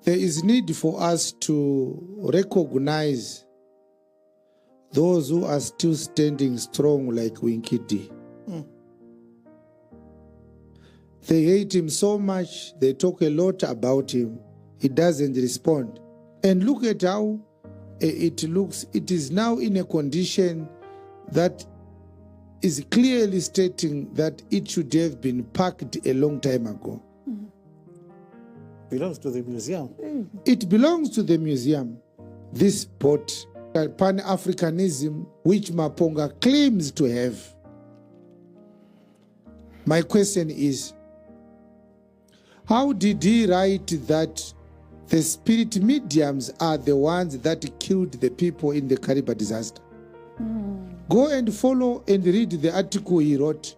There is need for us to recognize those who are still standing strong like Winky D. They hate him so much, they talk a lot about him. He doesn't respond. And look at how it looks. It is now in a condition that is clearly stating that it should have been packed a long time ago. Belongs to the museum. It belongs to the museum. This boat, Pan-Africanism, which Maponga claims to have. My question is, how did he write that the spirit mediums are the ones that killed the people in the Kariba disaster? Go and follow and read the article he wrote.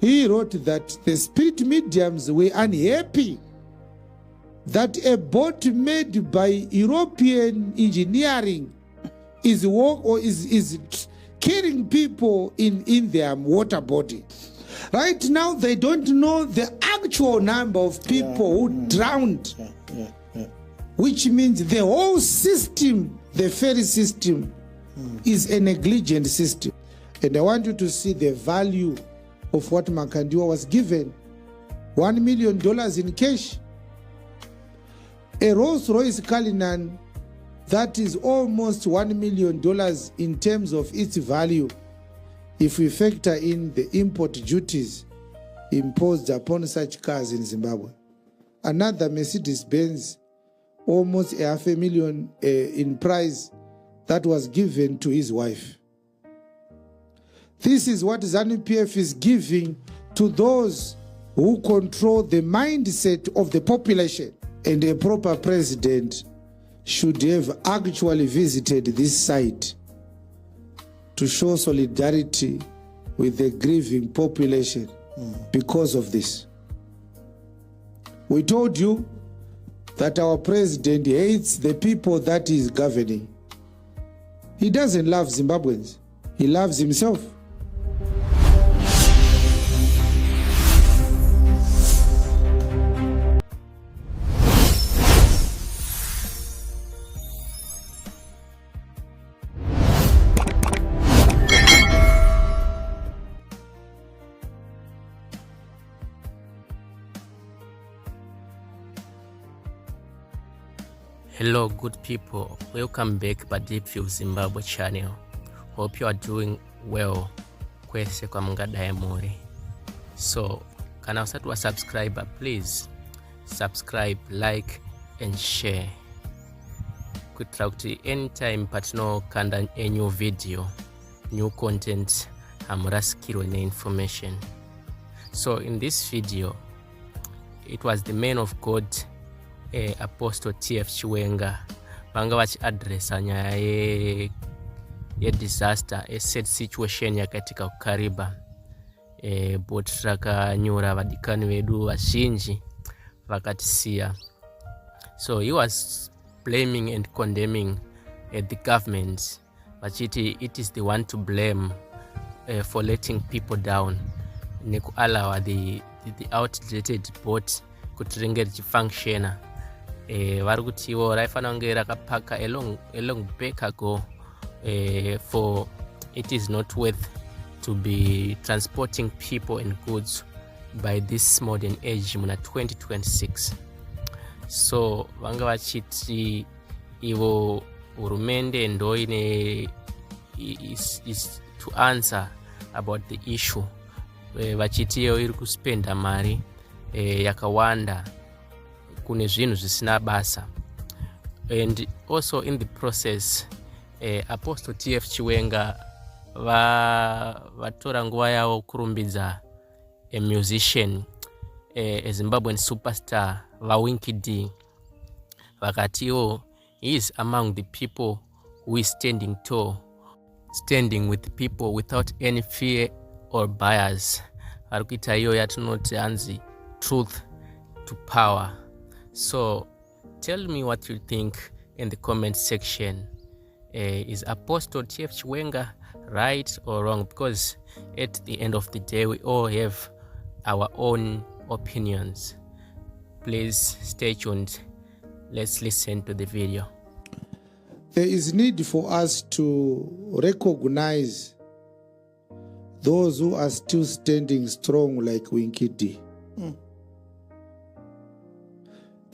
He wrote that the spirit mediums were unhappy that a boat made by European engineering is carrying people in their water body. Right now, they don't know the actual number of people who drowned, which means the whole system, the ferry system, is a negligent system. And I want you to see the value of what Makandiwa was given. $1 million in cash. A Rolls-Royce Cullinan, that is almost $1 million in terms of its value, if we factor in the import duties imposed upon such cars in Zimbabwe. Another Mercedes-Benz, almost $500,000 in price, that was given to his wife. This is what ZANU-PF is giving to those who control the mindset of the population. And a proper president should have actually visited this site to show solidarity with the grieving population because of this. We told you that our president hates the people that he is governing. He doesn't love Zimbabweans. He loves himself. Hello good people, welcome back to Deep View Zimbabwe channel. Hope you are doing well. Kwese kwa mungadaye muri. So kana usati wa subscriber, please subscribe, like and share. Kuitira kuti anytime patino kanda a new video, new content, hamurasikirwe ne information. So in this video, it was the man of God, Apostle Chiwenga, vanga vachi addressa nyaya ye disaster, a sad situation yakatika ku Kariba. Boat rakanyura vadikani vedu vazhinji vakatisiya. So he was blaming and condemning the government, vachiti it is the one to blame for letting people down, nekuallow the outdated boat kuti ringe richifunctiona. Vari kuti ivo raifana kunge rakapaka a long back ago, for it is not worth to be transporting people and goods by this modern age muna 2026. So vanga vachiti ivo hurumende ndo ine is to answer about the issue. Vachiti iyo iri kuspenda mari yakawanda kune zvinhu zvisina basa. And also in the process, Apostle Chiwenga vatora nguva yavo kurumbidza a musician, a Zimbabwean superstar, Winky D. Vakatiwo, he is among the people who is standing tall, standing with people without any fear or bias. Varikuita iyo yatinoti hanzi truth to power. So tell me what you think in the comment section. Is Apostle Chiwenga right or wrong? Because at the end of the day, we all have our own opinions. Please stay tuned Let's listen to the video. There is need for us to recognize those who are still standing strong like Winky D.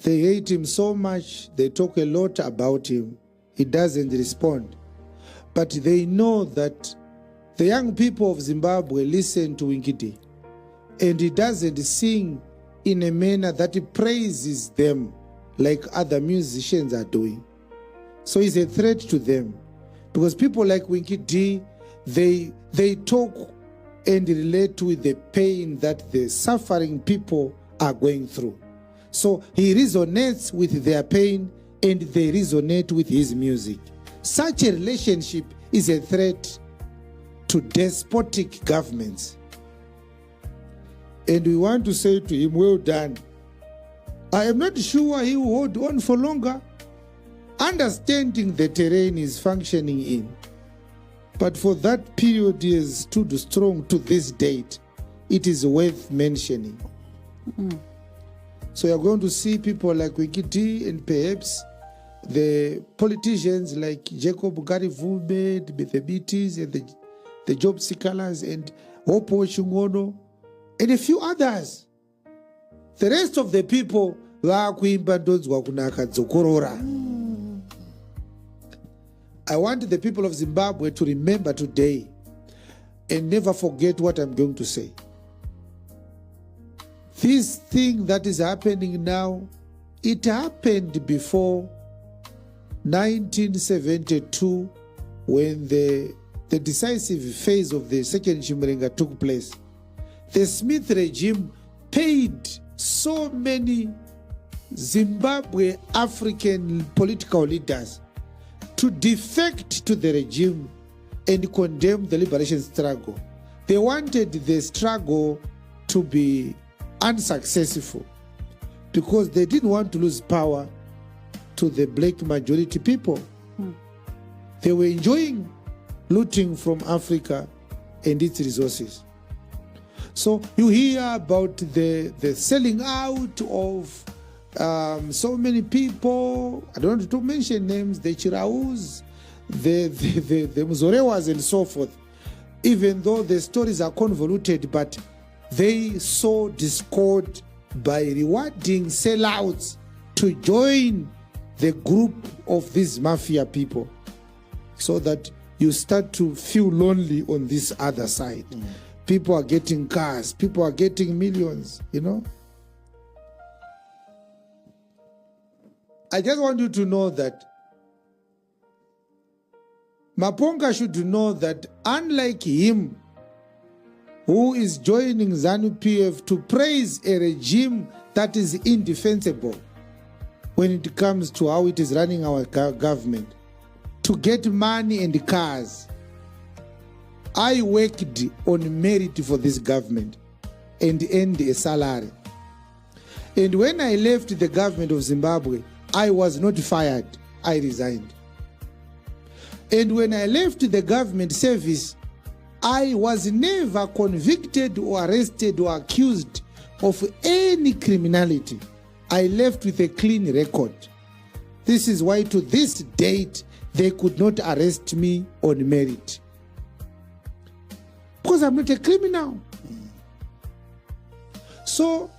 They hate him so much, they talk a lot about him. He doesn't respond. But they know that the young people of Zimbabwe listen to Winky D. And he doesn't sing in a manner that praises them like other musicians are doing. So he's a threat to them. Because people like Winky D, they talk and relate with the pain that the suffering people are going through. So he resonates with their pain and they resonate with his music. Such a relationship is a threat to despotic governments. And we want to say to him, well done. I am not sure he will hold on for longer, understanding the terrain is functioning in. But for that period he has stood strong to this date, it is worth mentioning. So you're going to see people like Winky D and perhaps the politicians like Jacob Garivume, the BTs and the job seekers and Hopo Chungono and a few others. The rest of the people I want the people of Zimbabwe to remember today and never forget what I'm going to say. This thing that is happening now, it happened before 1972 when the decisive phase of the second Chiwenga took place. The Smith regime paid so many Zimbabwe African political leaders to defect to the regime and condemn the liberation struggle. They wanted the struggle to be unsuccessful because they didn't want to lose power to the black majority people. They were enjoying looting from Africa and its resources. So you hear about the selling out of so many people. I don't want to mention names, the Chiraus, the Muzorewas and so forth. Even though the stories are convoluted, but they sow discord by rewarding sellouts to join the group of these mafia people so that you start to feel lonely on this other side. People are getting cars, people are getting millions, you know. I just want you to know that Maponga should know that unlike him, who is joining ZANU-PF to praise a regime that is indefensible when it comes to how it is running our government, to get money and cars. I worked on merit for this government and earned a salary. And when I left the government of Zimbabwe, I was not fired, I resigned. And when I left the government service, I was never convicted or arrested or accused of any criminality. I left with a clean record. This is why to this date, they could not arrest me on merit. Because I'm not a criminal. So,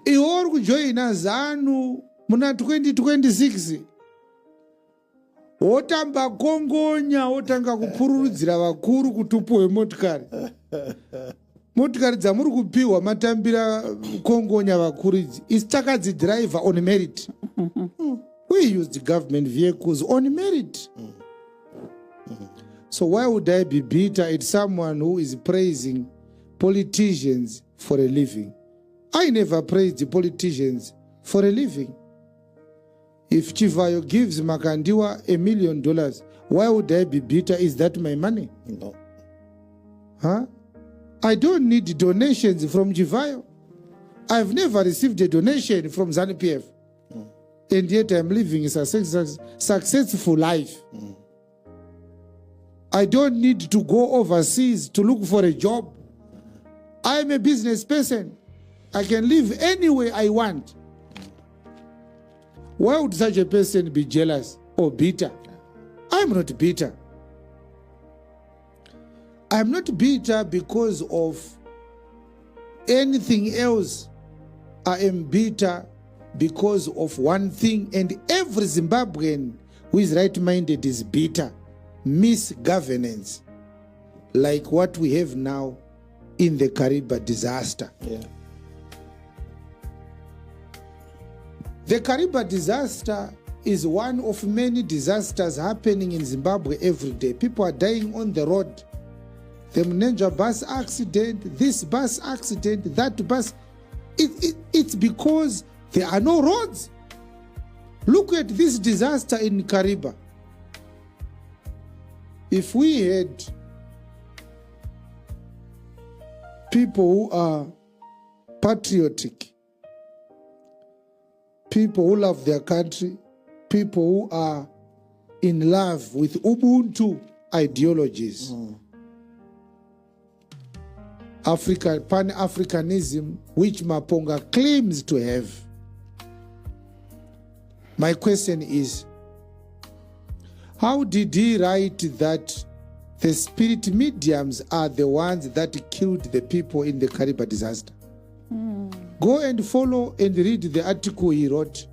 ior kujoina ZANU muna 2026 wotamba kongonya wotanga kupururudzira vakuru kutupuwe motikari. Motikari dzamuri kupiwa matambira kongonya vakuru idzi is takadzi driver on merit. We used government vehicles on merit. So why would I be bitter at someone who is praising politicians for a living? I never praised the politicians for a living. If Chivayo gives Makandiwa $1 million, why would I be bitter? Is that my money? No. Huh? I don't need donations from Chivayo. I've never received a donation from ZANU-PF. And yet I'm living a successful life. I don't need to go overseas to look for a job. I'm a business person. I can live anywhere I want. Why would such a person be jealous or bitter? I'm not bitter. I'm not bitter because of anything else. I am bitter because of one thing, and every Zimbabwean who is right-minded is bitter. Misgovernance, like what we have now in the Kariba disaster. Yeah. The Kariba disaster is one of many disasters happening in Zimbabwe every day. People are dying on the road. The Mnenja bus accident, this bus accident, that bus. It's because there are no roads. Look at this disaster in Kariba. If we had people who are patriotic, people who love their country, people who are in love with Ubuntu ideologies, Pan-Africanism, which Maponga claims to have. My question is, how did he write that the spirit mediums are the ones that killed the people in the Kariba disaster? Go and follow and read the article he wrote.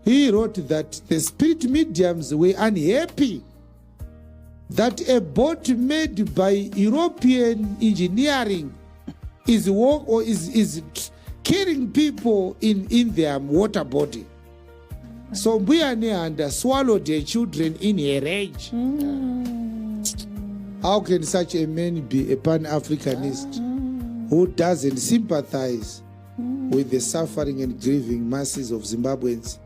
He wrote that the spirit mediums were unhappy that a boat made by European engineering is carrying people in their water body. So Mbuyane swallowed their children in a rage. How can such a man be a Pan-Africanist who doesn't sympathize with the suffering and grieving masses of Zimbabweans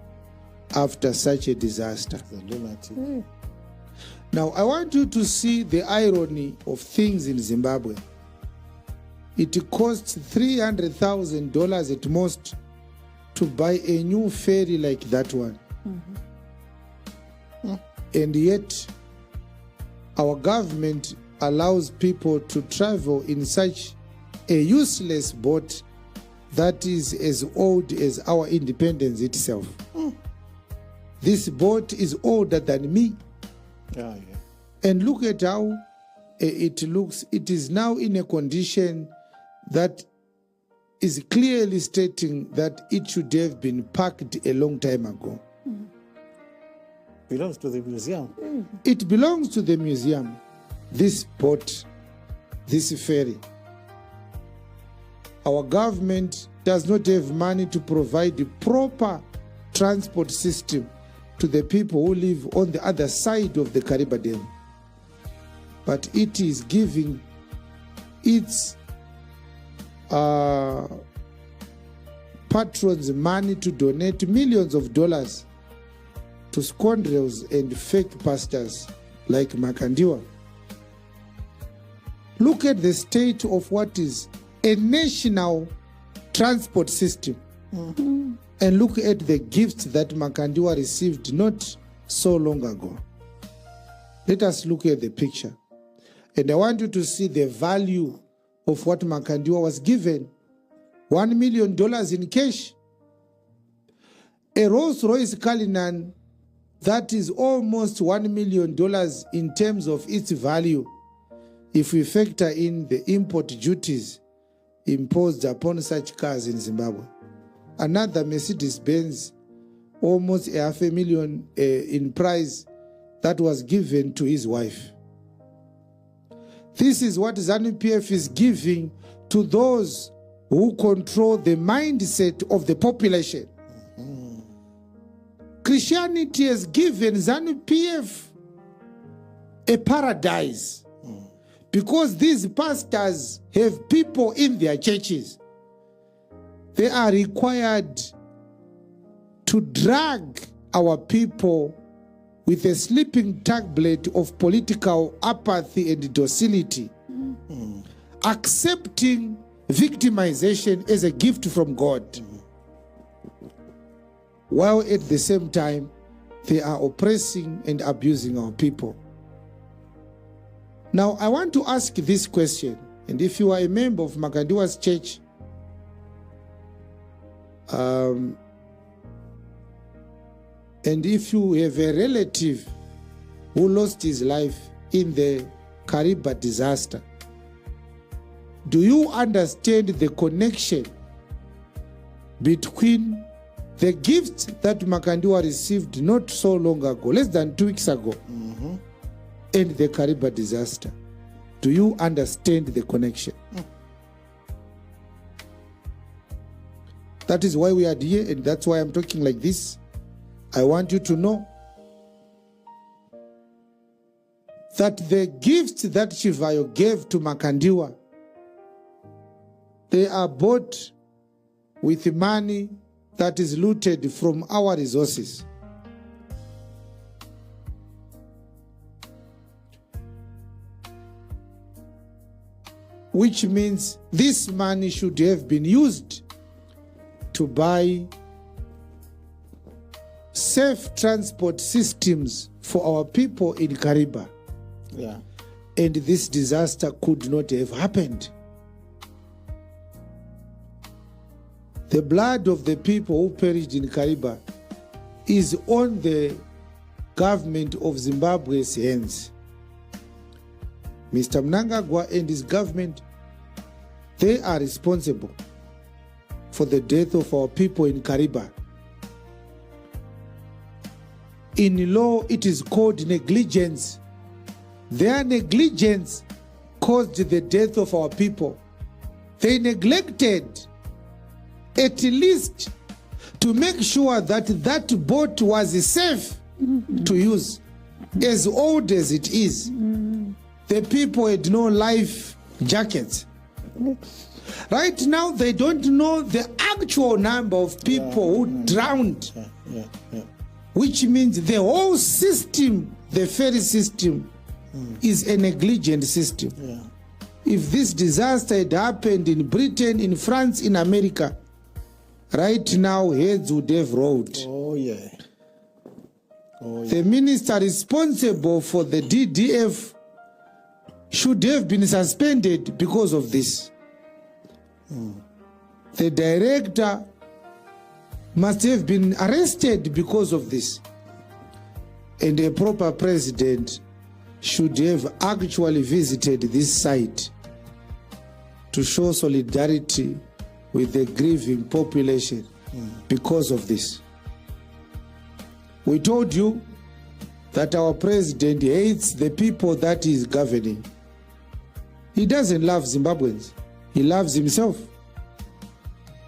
after such a disaster? Now, I want you to see the irony of things in Zimbabwe. It costs $300,000 at most to buy a new ferry like that one. And yet, our government allows people to travel in such a useless boat that is as old as our independence itself. This boat is older than me. Yeah. And look at how it looks. It is now in a condition that is clearly stating that it should have been parked a long time ago. Belongs to the museum. It belongs to the museum. This boat, this ferry. Our government does not have money to provide the proper transport system to the people who live on the other side of the Kariba Dam. But it is giving its patrons money to donate millions of dollars to scoundrels and fake pastors like Makandiwa. Look at the state of what is a national transport system. And look at the gifts that Makandiwa received not so long ago. Let us look at the picture. And I want you to see the value of what Makandiwa was given. $1 million in cash. A Rolls-Royce Cullinan that is almost $1 million in terms of its value, if we factor in the import duties imposed upon such cars in Zimbabwe. Another Mercedes-Benz, almost $500,000 in price, that was given to his wife. This is what ZANU-PF is giving to those who control the mindset of the population. Christianity has given ZANU-PF a paradise because these pastors have people in their churches. They are required to drag our people with a sleeping tablet of political apathy and docility, accepting victimization as a gift from God, while at the same time they are oppressing and abusing our people. Now, I want to ask this question, and if you are a member of Makandiwa's church, And if you have a relative who lost his life in the Kariba disaster, do you understand the connection between the gifts that Makandiwa received not so long ago, less than 2 weeks ago, and the Kariba disaster? Do you understand the connection? That is why we are here, and that's why I'm talking like this. I want you to know that the gifts that Chivayo gave to Makandiwa, they are bought with money that is looted from our resources. Which means this money should have been used to buy safe transport systems for our people in Kariba. Yeah. And this disaster could not have happened. The blood of the people who perished in Kariba is on the government of Zimbabwe's hands. Mr. Mnangagwa and his government, they are responsible for the death of our people in Kariba. In law, it is called negligence. Their negligence caused the death of our people. They neglected at least to make sure that that boat was safe to use, as old as it is. The people had no life jackets. Right now, they don't know the actual number of people who drowned, which means the whole system, the ferry system, is a negligent system. If this disaster had happened in Britain, in France, in America, right now heads would have rolled. Oh, yeah. Oh, yeah. The minister responsible for the DDF should have been suspended because of this. The director must have been arrested because of this. And a proper president should have actually visited this site to show solidarity with the grieving population because of this. We told you that our president hates the people that he is governing. He doesn't love Zimbabweans. He loves himself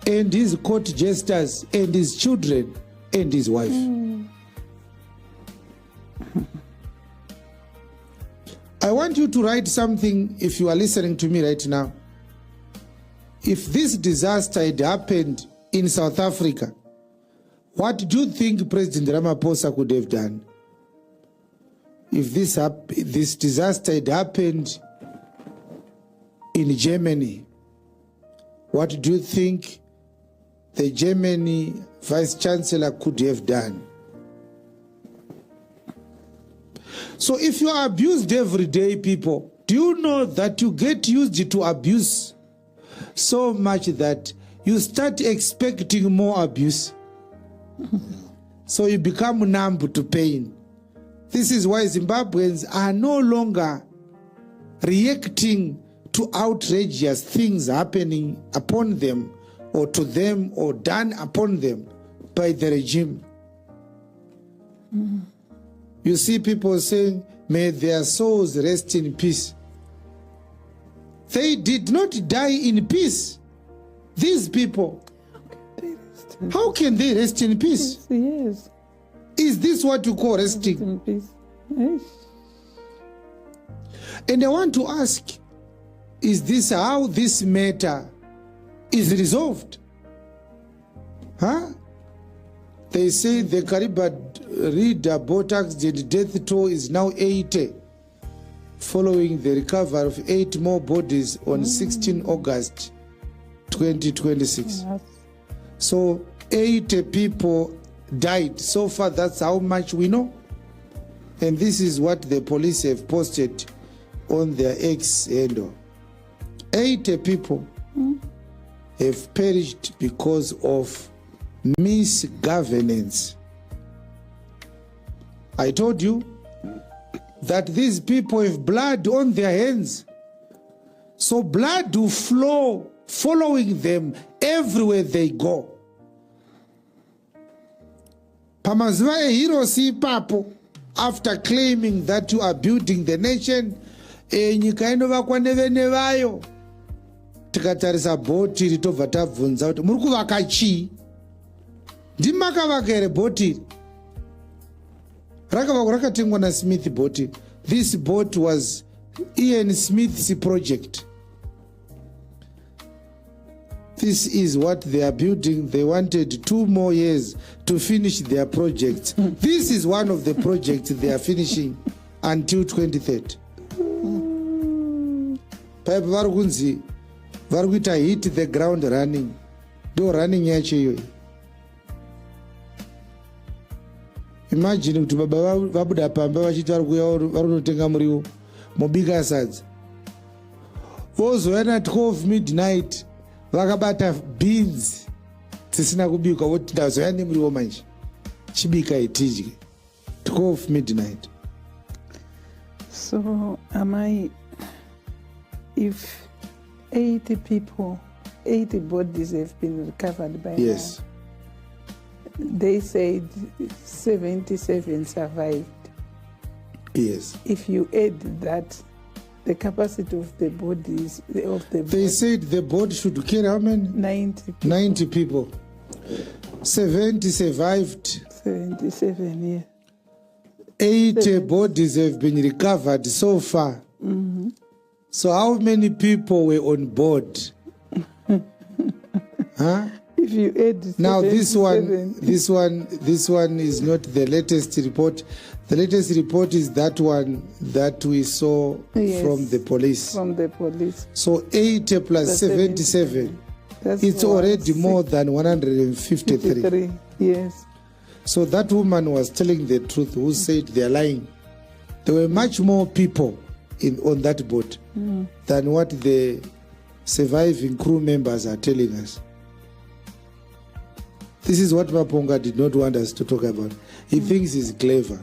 and his court jesters and his children and his wife. I want you to write something if you are listening to me right now. If this disaster had happened in South Africa, what do you think President Ramaphosa could have done? If this disaster had happened in Germany, what do you think the Germany Vice Chancellor could have done? So if you are abused every day, people, do you know that you get used to abuse so much that you start expecting more abuse? So you become numb to pain. This is why Zimbabweans are no longer reacting to outrageous things happening upon them or to them or done upon them by the regime. You see people saying, may their souls rest in peace. They did not die in peace. These people, how can they rest in peace? Yes. Is this what you call resting? In peace. Yes. And I want to ask, is this how this matter is resolved? Huh? They say the Kariba reader boat accident death toll is now 80, following the recovery of 8 more bodies on 16 August 2026. Yes. So 80 people died. So far, that's how much we know. And this is what the police have posted on their X handle. 80 people have perished because of misgovernance. I told you that these people have blood on their hands. So blood will flow following them everywhere they go. Pamazuva ehirosi ipapo, after claiming that you are building the nation, nyika inovakwa nevene vayo. Tikatarisa bhoti ritobva tabvunza kuti muri kuvaka chii? Ndimakavaka here bhoti? Rakatengwa naSmith bhoti. This boat was Ian Smith's project. This is what they are building. They wanted 2 more years to finish their projects. This is one of the projects they are finishing until 2030. Pipe varukunzi varikuita hit the ground running. Do running yacho iyoyo. Imagine kuti baba vabuda pamba vachiti varikunotenga muriwo mubika sadza. Vozoenda 12 midnight vakabata beans dzisina kubikwa voti ndazoya nemuriwo manje. Chibika itidye 12 midnight. So if 80 people, 80 bodies have been recovered by Yes. now, they said 77 survived. Yes. If you add that, the capacity of the bodies They said the boat should carry how many? 90 people. 90 people. 70 survived. 77, yeah. 80 bodies have been recovered so far. Mm-hmm. So how many people were on board? Huh? If you add Now this 77, one is not the latest report. The latest report is that one that we saw Yes, from the police. From the police. So 80 plus The 77. That's It's already 160. more than 153. 53, yes. So that woman was telling the truth who said they're lying. There were much more people on that boat than what the surviving crew members are telling us. This is what Maponga did not want us to talk about. He thinks he's clever.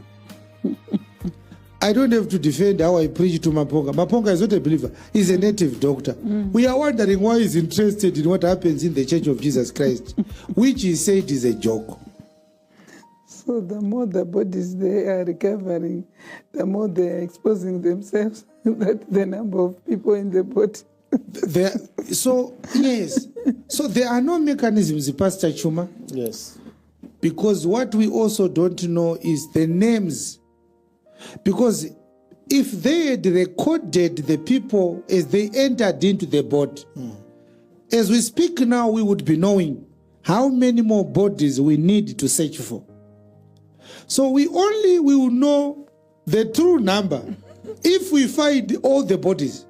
I don't have to defend how I preach to Maponga. Maponga is not a believer. He's a native doctor. We are wondering why he's interested in what happens in the Church of Jesus Christ, which he said is a joke. So the more the bodies they are recovering, the more they are exposing themselves. That the number of people in the boat. So there are no mechanisms, Pastor Chuma. Yes. Because what we also don't know is the names. Because if they had recorded the people as they entered into the boat, as we speak now, we would be knowing how many more bodies we need to search for. So we will know the true number if we find all the bodies.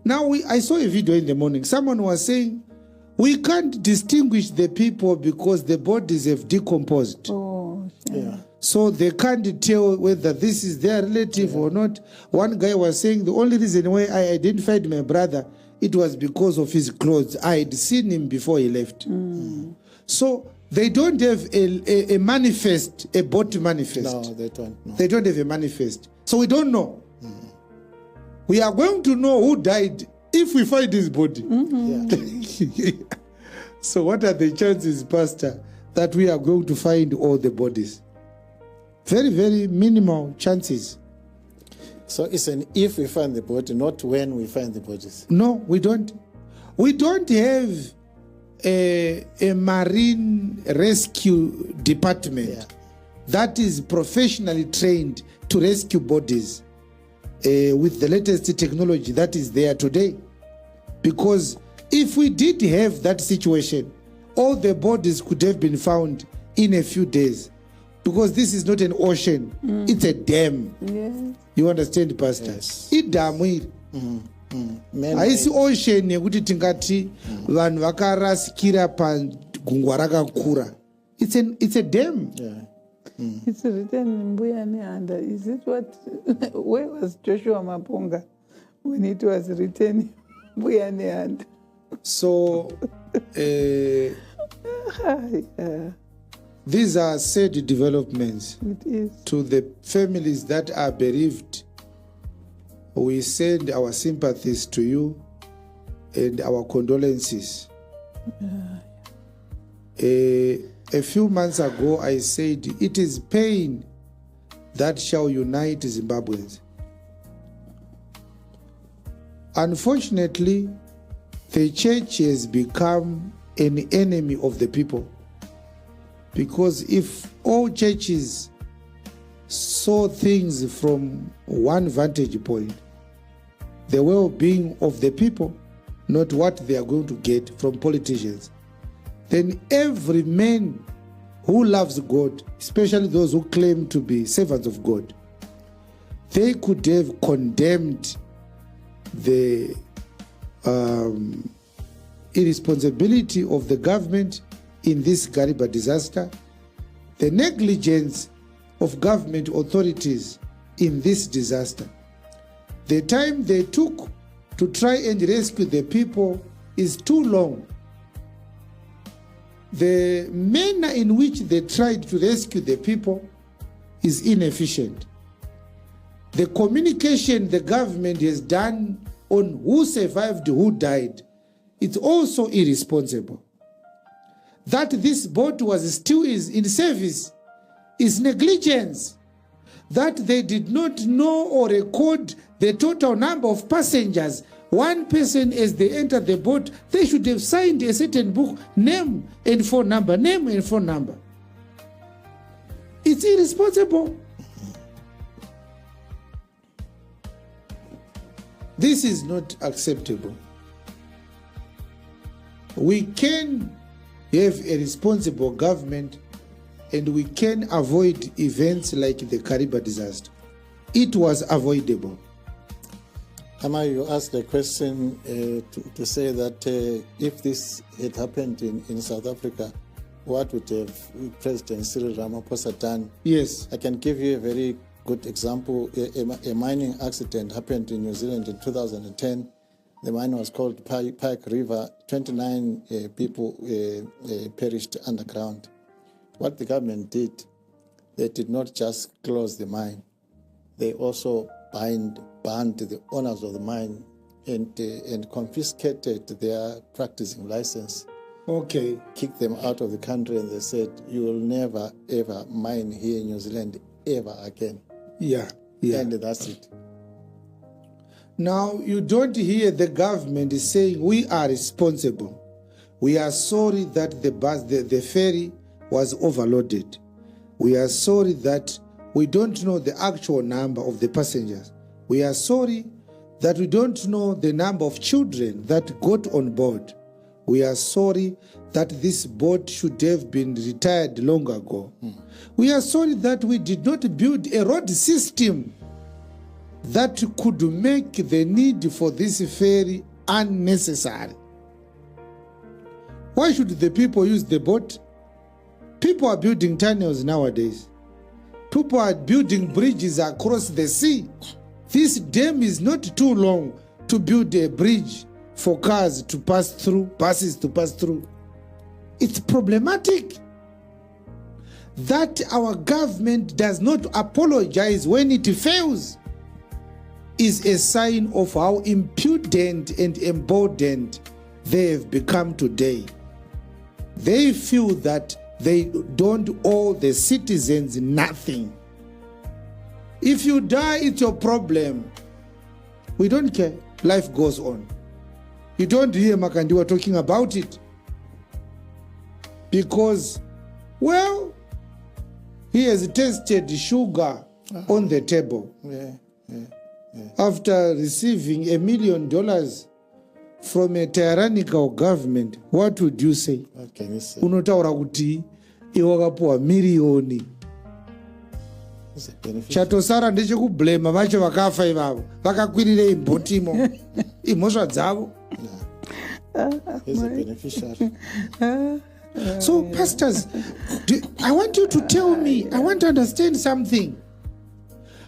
Now, I saw a video in the morning. Someone was saying, we can't distinguish the people because the bodies have decomposed. Oh, Yeah. So they can't tell whether this is their relative or not. One guy was saying, the only reason why I identified my brother, it was because of his clothes. I had seen him before he left. So they don't have a manifest, a body manifest. No, they don't know. They don't have a manifest. So we don't know. We are going to know who died if we find his body. Yeah. So what are the chances, Pastor, that we are going to find all the bodies? Very, very minimal chances. So it's an if we find the body, not when we find the bodies. No, we don't. We don't have a marine rescue department Yeah. that is professionally trained to rescue bodies with the latest technology that is there today. Because if we did have that situation, all the bodies could have been found in a few days. Because this is not an ocean, it's a dam. yes. You understand, Pastor? Yes. Idamu iri. Haisi ocean yekuti tingati vanhu vakarasikira pagungwa rakakura. It's a dam. Yeah. It's written in Mbuyane Handa. Is it what? Where was Joshua Maponga when it was written in Mbuyane Handa? So Yeah. These are sad developments. It is. To the families that are bereaved, we send our sympathies to you and our condolences. A few months ago, I said, it is pain that shall unite Zimbabweans. Unfortunately, the church has become an enemy of the people. Because if all churches saw things from one vantage point, the well-being of the people, not what they are going to get from politicians, then every man who loves God, especially those who claim to be servants of God, they could have condemned the irresponsibility of the government in this Kariba disaster, the negligence of government authorities in this disaster. The time they took to try and rescue the people is too long. The manner in which they tried to rescue the people is inefficient. The communication the government has done on who survived, who died, it's also irresponsible. That this boat was still in service is negligence. That they did not know or record the total number of passengers. One person, as they entered the boat, they should have signed a certain book, name and phone number, name and phone number. It's irresponsible. This is not acceptable. We can have a responsible government and we can avoid events like the Kariba disaster. It was avoidable. Ama, you asked a question to say that if this had happened in South Africa, what would have President Cyril Ramaphosa done? Yes. I can give you a very good example. A mining accident happened in New Zealand in 2010. The mine was called Pike River. 29 people perished underground. What the government did, they did not just close the mine. They also banned the owners of the mine and confiscated their practicing license. Okay. Kicked them out of the country, and they said, you will never, ever mine here in New Zealand ever again. Yeah. And that's it. Now, you don't hear the government saying, we are responsible. We are sorry that the ferry was overloaded. We are sorry that we don't know the actual number of the passengers. We are sorry that we don't know the number of children that got on board. We are sorry that this boat should have been retired long ago. We are sorry that we did not build a road system that could make the need for this ferry unnecessary. Why should the people use the boat? People are building tunnels nowadays. People are building bridges across the sea. This dam is not too long to build a bridge for cars to pass through, buses to pass through. It's problematic that our government does not apologize when it fails. Is a sign of how impudent and emboldened they have become today. They feel that they don't owe the citizens nothing. If you die, it's your problem. We don't care. Life goes on. You don't hear Makandiwa talking about it. Because, well, he has tasted sugar on the table. After receiving $1 million from a tyrannical government, what would you say? What can you say? Unotaura kuti iwakapuwa milioni. Chatosara ndechekublema vacho vakafa ivavo vakakwirire imbotimo imhosva dzavo. He's a beneficiary. So, pastors, I want you to tell me, I want to understand something.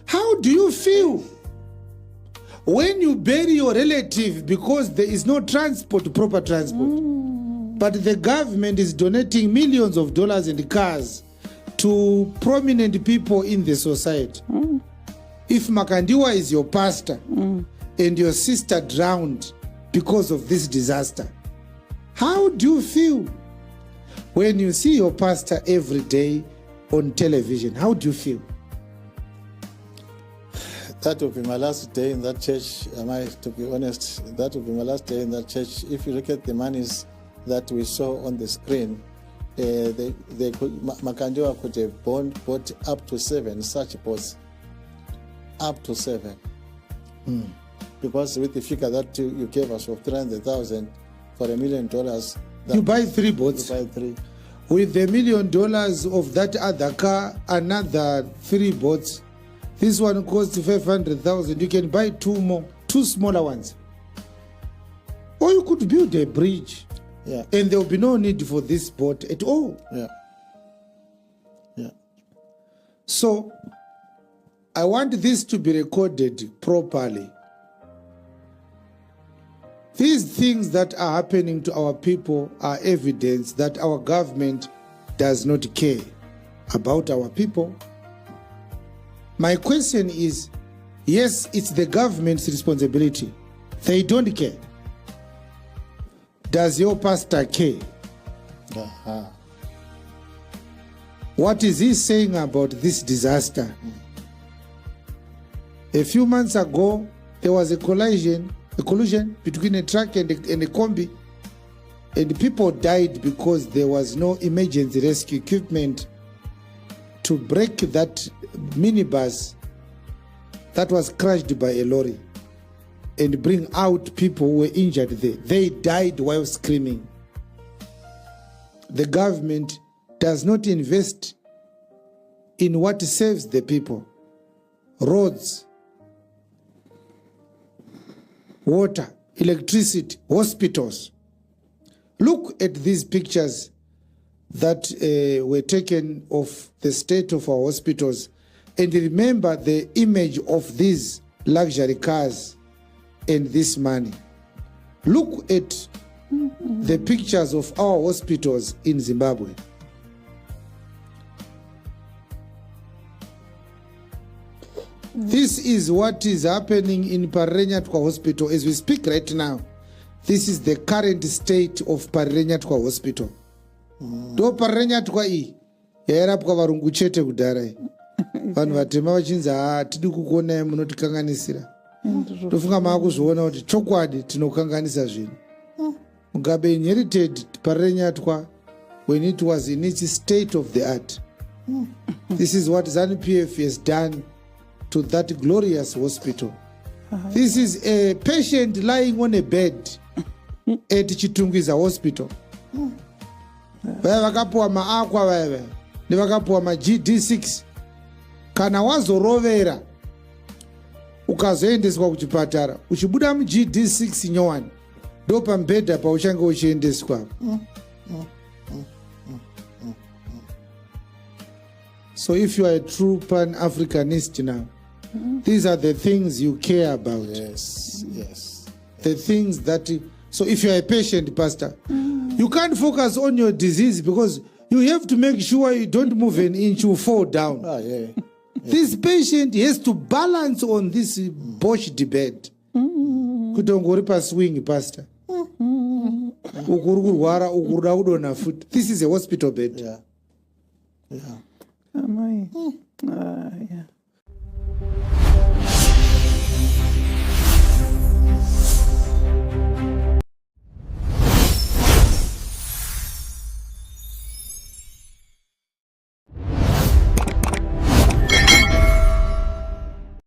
How do you feel when you bury your relative because there is no transport, proper transport? But the government is donating millions of dollars and cars to prominent people in the society. If Makandiwa is your pastor and your sister drowned because of this disaster, how do you feel when you see your pastor every day on television? How do you feel? That will be my last day in that church. To be honest, that will be my last day in that church. If you look at the monies that we saw on the screen, Makandiwa could have bought up to 7 such boats. Up to 7. Because with the figure that you gave us of 300,000 for $1 million, you buy 3 boats. You buy 3. With $1 million of that other car, another 3 boats. This one costs 500,000. You can buy 2 more, 2 smaller ones. Or you could build a bridge. Yeah. And there will be no need for this boat at all. Yeah. Yeah. So, I want this to be recorded properly. These things that are happening to our people are evidence that our government does not care about our people. My question is, yes, it's the government's responsibility. They don't care. Does your pastor care? What is he saying about this disaster? A few months ago, there was a collision between a truck and a combi, and people died because there was no emergency rescue equipment to break that minibus that was crushed by a lorry and bring out people who were injured there. They died while screaming. The government does not invest in what saves the people. Roads, water, electricity, hospitals. Look at these pictures that were taken of the state of our hospitals, and remember the image of these luxury cars and this money. Look at the pictures of our hospitals in Zimbabwe. This is what is happening in Parenyatwa Hospital as we speak right now. This is the current state of Parenyatwa Hospital. Do Parenyatwa i yairapwa varungu chete kudhara. Vanhu vatema vachinzi tidi kukuonai munotikanganisira. Tofunga maakuzviona kuti chokwadi tinokanganisa zvinhu. Mugabe inherited Parenyatwa when it was in its state of the art. This is what ZANU-PF has done to that glorious hospital. This is a patient lying on a bed at Chitungwiza Hospital. Vaya vakapuwa maakwa vaya nevakapuwa ma-GD6. Kana wazorovera ukazoendeswa kuchipatara uchibuda mu-GD6 nyowani ndo pambedha pauchange uchiendeswa. So if you are a true Pan-Africanist now, these are the things you care about. Yes. The things that... So if you are a patient, pastor, you can't focus on your disease because you have to make sure you don't move an inch, you fall down. This patient has to balance on this Bosch debate. Kutongori pa swing, pastor. This is a hospital bed. Yeah. Am I? Yeah.